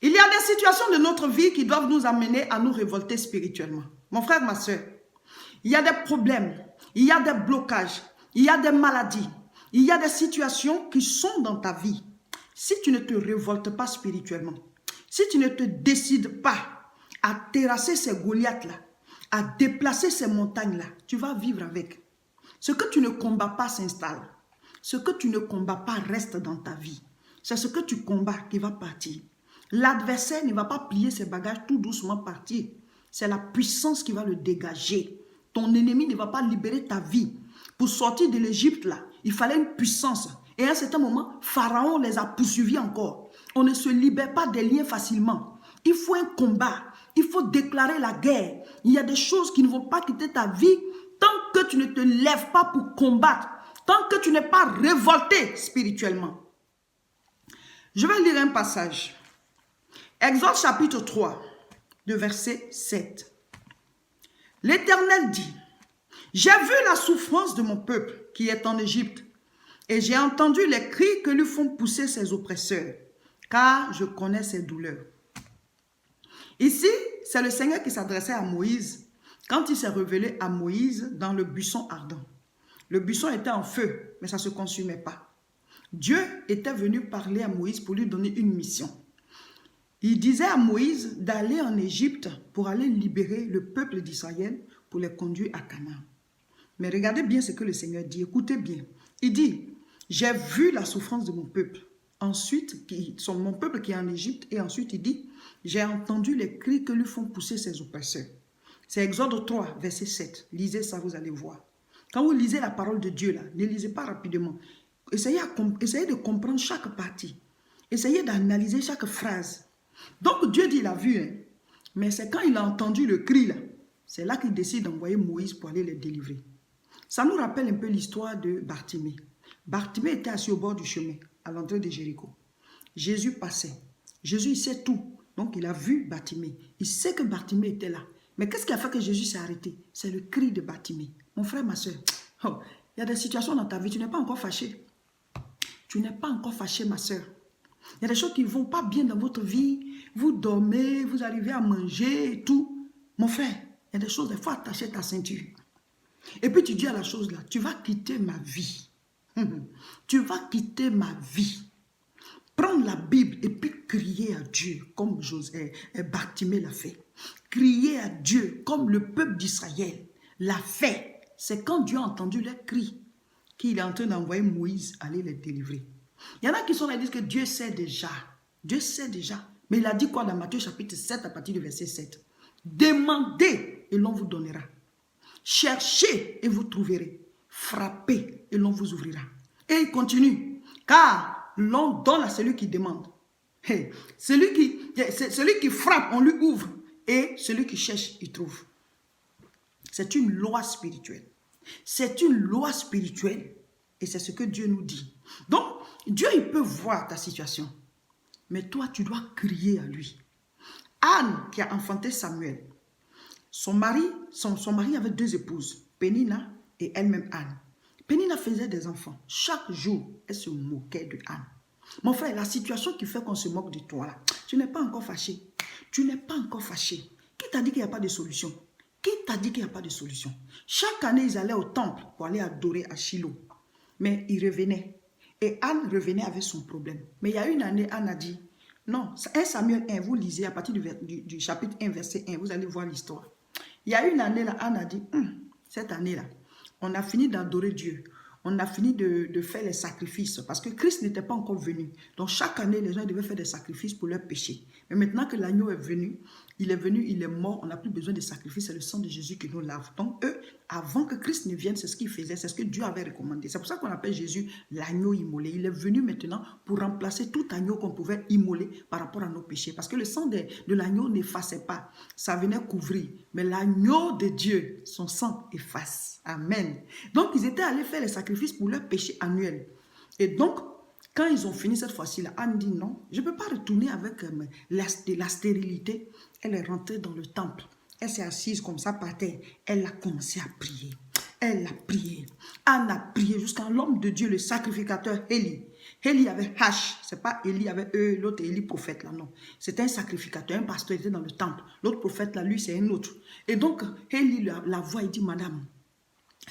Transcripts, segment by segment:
Il y a des situations de notre vie qui doivent nous amener à nous révolter spirituellement. Mon frère, ma soeur, il y a des problèmes, il y a des blocages, il y a des maladies, il y a des situations qui sont dans ta vie. Si tu ne te révoltes pas spirituellement, si tu ne te décides pas à terrasser ces Goliaths-là, à déplacer ces montagnes-là, tu vas vivre avec. Ce que tu ne combats pas s'installe. Ce que tu ne combats pas reste dans ta vie. C'est ce que tu combats qui va partir. L'adversaire ne va pas plier ses bagages tout doucement partir. C'est la puissance qui va le dégager. Ton ennemi ne va pas libérer ta vie. Pour sortir de l'Égypte, là, il fallait une puissance. Et à un certain moment, Pharaon les a poursuivis encore. On ne se libère pas des liens facilement. Il faut un combat. Il faut déclarer la guerre. Il y a des choses qui ne vont pas quitter ta vie tant que tu ne te lèves pas pour combattre. Tant que tu n'es pas révolté spirituellement. Je vais lire un passage. Exode chapitre 3, de verset 7. L'Éternel dit, « J'ai vu la souffrance de mon peuple qui est en Égypte, et j'ai entendu les cris que lui font pousser ses oppresseurs, car je connais ses douleurs. » Ici, c'est le Seigneur qui s'adressait à Moïse quand il s'est révélé à Moïse dans le buisson ardent. Le buisson était en feu, mais ça ne se consumait pas. Dieu était venu parler à Moïse pour lui donner une mission. Il disait à Moïse d'aller en Égypte pour aller libérer le peuple d'Israël pour les conduire à Canaan. Mais regardez bien ce que le Seigneur dit, écoutez bien. Il dit, j'ai vu la souffrance de mon peuple. Ensuite, mon peuple qui est en Égypte, et ensuite il dit, j'ai entendu les cris que lui font pousser ses oppresseurs. C'est Exode 3, verset 7. Lisez ça, vous allez voir. Quand vous lisez la parole de Dieu, là, ne lisez pas rapidement. Essayez de comprendre chaque partie. Essayez d'analyser chaque phrase. Donc Dieu dit, il a vu, hein, mais c'est quand il a entendu le cri, là, c'est là qu'il décide d'envoyer Moïse pour aller les délivrer. Ça nous rappelle un peu l'histoire de Bartimée. Bartimée était assis au bord du chemin, à l'entrée de Jéricho. Jésus passait. Jésus, il sait tout. Donc, il a vu Bartimée. Il sait que Bartimée était là. Mais qu'est-ce qui a fait que Jésus s'est arrêté? C'est le cri de Bartimée. Mon frère, ma soeur, oh, il y a des situations dans ta vie, tu n'es pas encore fâché. Tu n'es pas encore fâché, ma soeur. Il y a des choses qui ne vont pas bien dans votre vie. Vous dormez, vous arrivez à manger et tout. Mon frère, il y a des choses, il faut attacher ta ceinture. Et puis tu dis à la chose là, tu vas quitter ma vie. Tu vas quitter ma vie. Prendre la Bible et puis crier à Dieu comme Bartimée l'a fait. Crier à Dieu comme le peuple d'Israël l'a fait. C'est quand Dieu a entendu les cris qu'il est en train d'envoyer Moïse aller les délivrer. Il y en a qui sont là et disent que Dieu sait déjà. Dieu sait déjà. Mais il a dit quoi dans Matthieu chapitre 7 à partir du verset 7? Demandez et l'on vous donnera. Cherchez et vous trouverez. Frappez et l'on vous ouvrira. Et il continue. Car l'on donne à celui qui demande. Hey, celui qui frappe, on lui ouvre. Et celui qui cherche, il trouve. C'est une loi spirituelle. C'est une loi spirituelle. Et c'est ce que Dieu nous dit. Donc, Dieu, il peut voir ta situation. Mais toi, tu dois crier à lui. Anne, qui a enfanté Samuel, son mari avait 2 épouses, Pénina et elle-même Anne. Pénina faisait des enfants. Chaque jour, elle se moquait de Anne. Mon frère, la situation qui fait qu'on se moque de toi, là, tu n'es pas encore fâché. Tu n'es pas encore fâché. Qui t'a dit qu'il n'y a pas de solution? Qui t'a dit qu'il n'y a pas de solution? Chaque année, ils allaient au temple pour aller adorer à Shiloh. Mais ils revenaient. Et Anne revenait avec son problème. Mais il y a une année, Anne a dit, non, 1 Samuel 1, vous lisez à partir du chapitre 1, verset 1, vous allez voir l'histoire. Il y a une année, là, Anne a dit, cette année-là, on a fini d'adorer Dieu. On a fini de faire les sacrifices parce que Christ n'était pas encore venu. Donc chaque année, les gens devaient faire des sacrifices pour leurs péchés. Mais maintenant que l'agneau est venu, il est mort, on n'a plus besoin de sacrifices, c'est le sang de Jésus qui nous lave. Donc eux, avant que Christ ne vienne, c'est ce qu'ils faisaient, c'est ce que Dieu avait recommandé. C'est pour ça qu'on appelle Jésus l'agneau immolé. Il est venu maintenant pour remplacer tout agneau qu'on pouvait immoler par rapport à nos péchés. Parce que le sang de l'agneau n'effaçait pas, ça venait couvrir. Mais l'agneau de Dieu, son sang efface. Amen. Donc ils étaient allés faire les sacrifices pour leurs péchés annuels. Et donc, quand ils ont fini cette fois-ci, Anne dit non, je ne peux pas retourner avec la stérilité. Elle est rentrée dans le temple. Elle s'est assise comme ça par terre. Elle a commencé à prier. Elle a prié. Anne a prié jusqu'à l'homme de Dieu, le sacrificateur Élie. Élie avait H, c'est pas Élie avec eux, l'autre Élie prophète là, non. C'était un sacrificateur, un pasteur, il était dans le temple. L'autre prophète là, lui, c'est un autre. Et donc, Élie la voit, il dit, madame,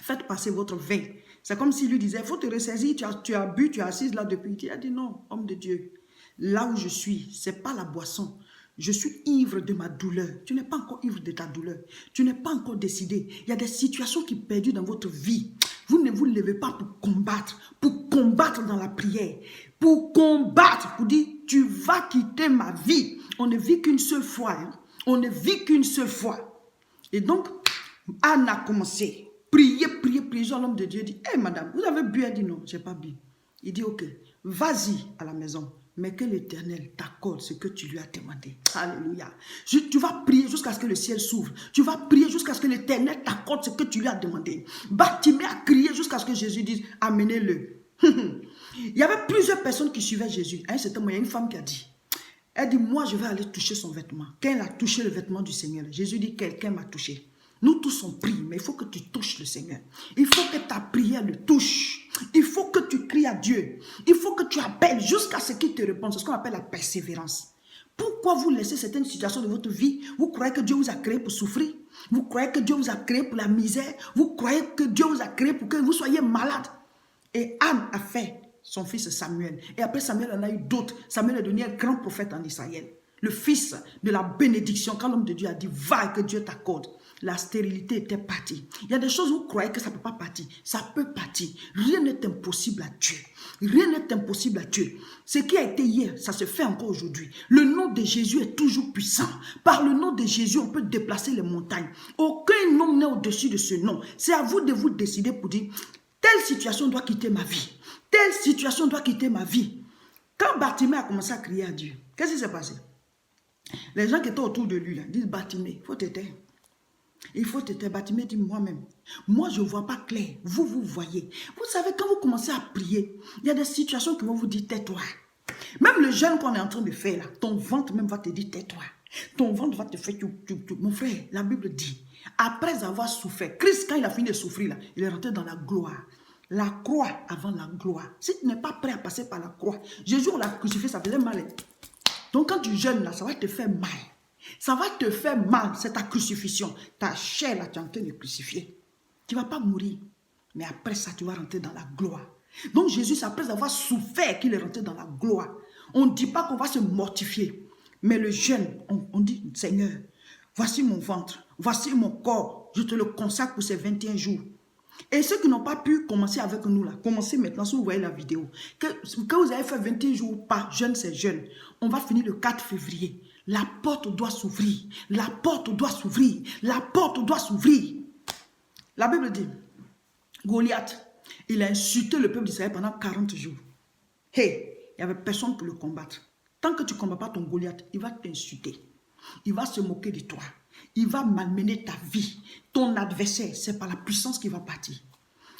faites passer votre vin. C'est comme s'il lui disait, il faut te ressaisir, tu as bu, tu es assise là depuis. Il a dit, non, homme de Dieu, là où je suis, ce n'est pas la boisson. Je suis ivre de ma douleur. Tu n'es pas encore ivre de ta douleur. Tu n'es pas encore décidé. Il y a des situations qui perdurent dans votre vie. Vous ne vous levez pas pour combattre dans la prière, pour combattre, pour dire, tu vas quitter ma vie. On ne vit qu'une seule fois. Hein. On ne vit qu'une seule fois. Et donc, Anne a commencé. Prier. L'homme de Dieu dit, hé madame, vous avez bu? Elle dit non, je n'ai pas bu. Il dit, ok, vas-y à la maison. Mais que l'Éternel t'accorde ce que tu lui as demandé. Alléluia. Tu vas prier jusqu'à ce que le ciel s'ouvre. Tu vas prier jusqu'à ce que l'Éternel t'accorde ce que tu lui as demandé. Bartimée a crié jusqu'à ce que Jésus dise, amenez-le. Il y avait plusieurs personnes qui suivaient Jésus. À un certain moment, il y a une femme qui a dit, elle dit, moi je vais aller toucher son vêtement. Quand elle a touché le vêtement du Seigneur, Jésus dit, quelqu'un m'a touché. Nous tous on prie, mais il faut que tu touches le Seigneur. Il faut que ta prière le touche. Il faut que tu cries à Dieu. Il faut que tu appelles jusqu'à ce qu'il te réponde. C'est ce qu'on appelle la persévérance. Pourquoi vous laissez certaines situations de votre vie? Vous croyez que Dieu vous a créé pour souffrir? Vous croyez que Dieu vous a créé pour la misère? Vous croyez que Dieu vous a créé pour que vous soyez malade? Et Anne a fait son fils Samuel. Et après Samuel en a eu d'autres. Samuel est devenu un grand prophète en Israël. Le fils de la bénédiction. Quand l'homme de Dieu a dit, va et que Dieu t'accorde. La stérilité était partie. Il y a des choses où vous croyez que ça ne peut pas partir. Ça peut partir. Rien n'est impossible à Dieu. Rien n'est impossible à Dieu. Ce qui a été hier, ça se fait encore aujourd'hui. Le nom de Jésus est toujours puissant. Par le nom de Jésus, on peut déplacer les montagnes. Aucun nom n'est au-dessus de ce nom. C'est à vous de vous décider pour dire, telle situation doit quitter ma vie. Telle situation doit quitter ma vie. Quand Bartimée a commencé à crier à Dieu, qu'est-ce qui s'est passé? Les gens qui étaient autour de lui là, disent, Bartimée, il faut t'aider. Il faut te taire. Bartimée dit moi-même. Moi, je ne vois pas clair. Vous, vous voyez. Vous savez, quand vous commencez à prier, il y a des situations qui vont vous dire tais-toi. Même le jeûne qu'on est en train de faire là, ton ventre même va te dire tais-toi. Ton ventre va te faire. Mon frère, la Bible dit, après avoir souffert, Christ, quand il a fini de souffrir là, il est rentré dans la gloire. La croix avant la gloire. Si tu n'es pas prêt à passer par la croix, Jésus, on l'a crucifié, ça faisait mal. Donc quand tu jeûnes là, ça va te faire mal. Ça va te faire mal, c'est ta crucifixion. Ta chair, là, tu es en train de crucifier. Tu ne vas pas mourir. Mais après ça, tu vas rentrer dans la gloire. Donc Jésus, c'est après avoir souffert qu'il est rentré dans la gloire. On ne dit pas qu'on va se mortifier. Mais le jeûne, on dit, Seigneur, voici mon ventre, voici mon corps. Je te le consacre pour ces 21 jours. Et ceux qui n'ont pas pu commencer avec nous, là, commencez maintenant si vous voyez la vidéo. Que vous avez fait 21 jours par jeûne, c'est jeûne. On va finir le 4 février. La porte doit s'ouvrir. La porte doit s'ouvrir. La porte doit s'ouvrir. La Bible dit, Goliath, il a insulté le peuple d'Israël pendant 40 jours. Hey, il n'y avait personne pour le combattre. Tant que tu ne combats pas ton Goliath, il va t'insulter. Il va se moquer de toi. Il va malmener ta vie. Ton adversaire, c'est par la puissance qu'il va partir.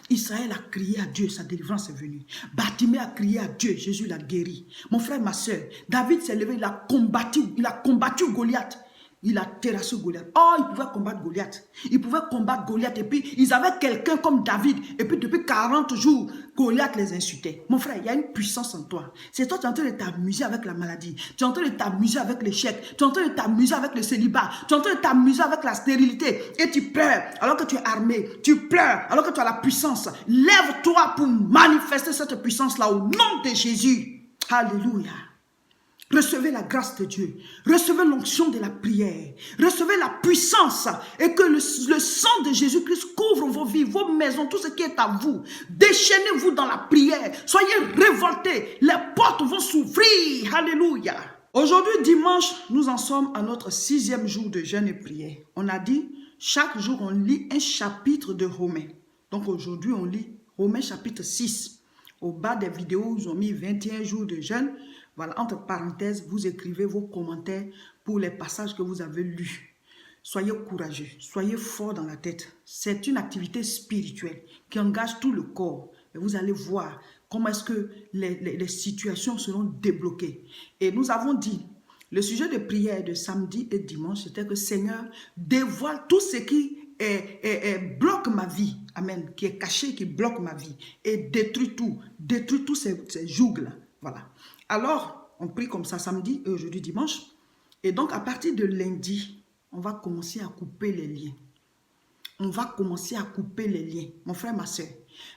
Israël a crié à Dieu, sa délivrance est venue. Bartimée a crié à Dieu, Jésus l'a guéri. Mon frère, ma soeur, David s'est levé, il a combattu Goliath. Il a terrassé Goliath. Oh, il pouvait combattre Goliath. Il pouvait combattre Goliath. Et puis, ils avaient quelqu'un comme David. Et puis, depuis 40 jours, Goliath les insultait. Mon frère, il y a une puissance en toi. C'est toi, tu es en train de t'amuser avec la maladie. Tu es en train de t'amuser avec l'échec. Tu es en train de t'amuser avec le célibat. Tu es en train de t'amuser avec la stérilité. Et tu pleures alors que tu es armé. Tu pleures alors que tu as la puissance. Lève-toi pour manifester cette puissance-là au nom de Jésus. Alléluia. Recevez la grâce de Dieu. Recevez l'onction de la prière. Recevez la puissance. Et que le sang de Jésus-Christ couvre vos vies, vos maisons, tout ce qui est à vous. Déchaînez-vous dans la prière. Soyez révoltés. Les portes vont s'ouvrir. Alléluia. Aujourd'hui, dimanche, nous en sommes à notre 6e jour de jeûne et prière. On a dit, chaque jour, on lit un chapitre de Romains. Donc aujourd'hui, on lit Romains chapitre 6. Au bas des vidéos, ils ont mis 21 jours de jeûne. Voilà, entre parenthèses, vous écrivez vos commentaires pour les passages que vous avez lus. Soyez courageux, soyez forts dans la tête. C'est une activité spirituelle qui engage tout le corps. Et vous allez voir comment est-ce que les situations seront débloquées. Et nous avons dit, le sujet de prière de samedi et dimanche, c'était que Seigneur, dévoile tout ce qui bloque ma vie, amen, qui est caché, qui bloque ma vie, et détruit tous ces jougs-là. Voilà. Alors, on prie comme ça samedi et aujourd'hui dimanche. Et donc, à partir de lundi, on va commencer à couper les liens. On va commencer à couper les liens. Mon frère, ma soeur,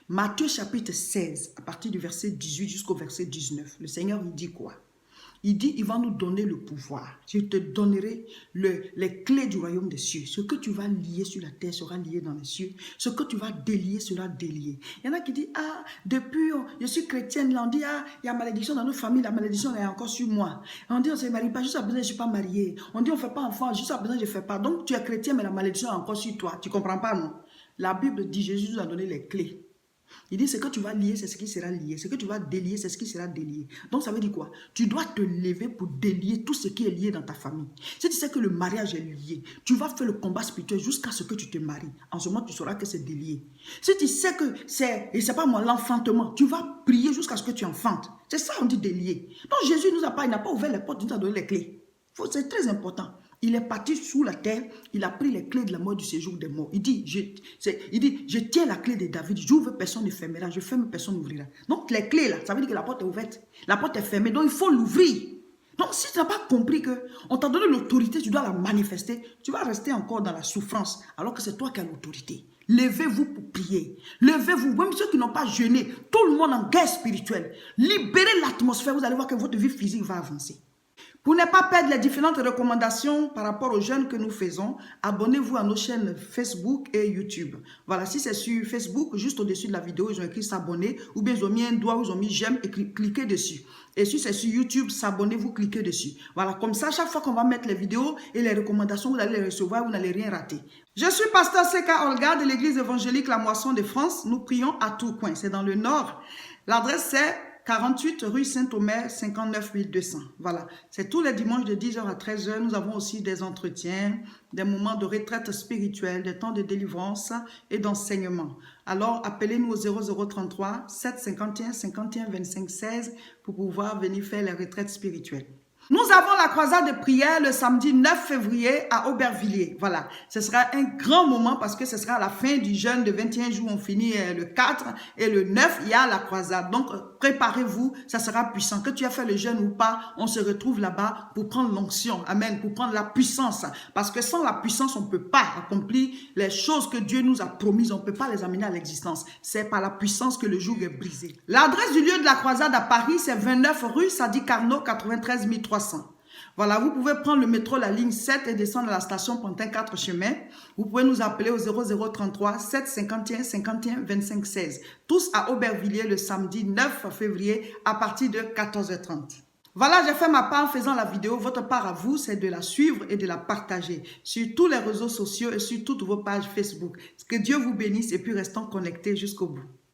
Matthieu chapitre 16, à partir du verset 18 jusqu'au verset 19, le Seigneur, il dit quoi? Il dit, il va nous donner le pouvoir. Je te donnerai les clés du royaume des cieux. Ce que tu vas lier sur la terre sera lié dans les cieux. Ce que tu vas délier sera délié. Il y en a qui disent, ah, depuis, je suis chrétienne, là, on dit, ah, il y a malédiction dans notre famille, la malédiction est encore sur moi. On dit, on ne se marie pas, juste à besoin, je ne suis pas mariée. On dit, on ne fait pas enfant, juste à besoin, je ne fais pas. Donc, tu es chrétien, mais la malédiction est encore sur toi. Tu ne comprends pas, non? La Bible dit, Jésus nous a donné les clés. Il dit, ce que tu vas lier, c'est ce qui sera lié. Ce que tu vas délier, c'est ce qui sera délié. Donc, ça veut dire quoi? Tu dois te lever pour délier tout ce qui est lié dans ta famille. Si tu sais que le mariage est lié, tu vas faire le combat spirituel jusqu'à ce que tu te maries. En ce moment, tu sauras que c'est délié. Si tu sais que c'est, et c'est pas moi, l'enfantement, tu vas prier jusqu'à ce que tu enfantes. C'est ça, on dit délié. Donc, Jésus il n'a pas ouvert les portes, il nous a donné les clés. C'est très important. Il est parti sous la terre, il a pris les clés de la mort du séjour des morts. Il dit, je tiens la clé de David, j'ouvre, personne ne fermera, je ferme, personne n'ouvrira. Donc les clés là, ça veut dire que la porte est ouverte, la porte est fermée, donc il faut l'ouvrir. Donc si tu n'as pas compris qu'on t'a donné l'autorité, tu dois la manifester, tu vas rester encore dans la souffrance, alors que c'est toi qui as l'autorité. Levez-vous pour prier. Levez-vous, même ceux qui n'ont pas jeûné, tout le monde en guerre spirituelle. Libérez l'atmosphère, vous allez voir que votre vie physique va avancer. Pour ne pas perdre les différentes recommandations par rapport aux jeûnes que nous faisons, abonnez-vous à nos chaînes Facebook et YouTube. Voilà, si c'est sur Facebook, juste au-dessus de la vidéo, ils ont écrit s'abonner, ou bien ils ont mis un doigt, ou ils ont mis j'aime et cliquez dessus. Et si c'est sur YouTube, s'abonnez-vous, cliquez dessus. Voilà, comme ça, chaque fois qu'on va mettre les vidéos et les recommandations, vous allez les recevoir, vous n'allez rien rater. Je suis pasteur Seka Olga de l'église évangélique La Moisson de France. Nous prions à Tourcoing, c'est dans le nord. L'adresse c'est 48 rue Saint-Omer, 59 200. Voilà, c'est tous les dimanches de 10h à 13h. Nous avons aussi des entretiens, des moments de retraite spirituelle, des temps de délivrance et d'enseignement. Alors, appelez-nous au 0033 751 51 25 16 pour pouvoir venir faire les retraites spirituelles. Nous avons la croisade de prière le samedi 9 février à Aubervilliers. Voilà, ce sera un grand moment parce que ce sera à la fin du jeûne de 21 jours. On finit le 4 et le 9, il y a la croisade. Donc, préparez-vous, ça sera puissant. Que tu aies fait le jeûne ou pas, on se retrouve là-bas pour prendre l'onction. Amen, pour prendre la puissance. Parce que sans la puissance, on ne peut pas accomplir les choses que Dieu nous a promises. On ne peut pas les amener à l'existence. C'est par la puissance que le joug est brisé. L'adresse du lieu de la croisade à Paris, c'est 29 rue Sadi Carnot, 93 300. Voilà, vous pouvez prendre le métro, la ligne 7 et descendre à la station Pontin 4 chemin. Vous pouvez nous appeler au 0033 751 51 25 16. Tous à Aubervilliers le samedi 9 février à partir de 14h30. Voilà, j'ai fait ma part en faisant la vidéo. Votre part à vous, c'est de la suivre et de la partager sur tous les réseaux sociaux et sur toutes vos pages Facebook. Que Dieu vous bénisse et puis restons connectés jusqu'au bout.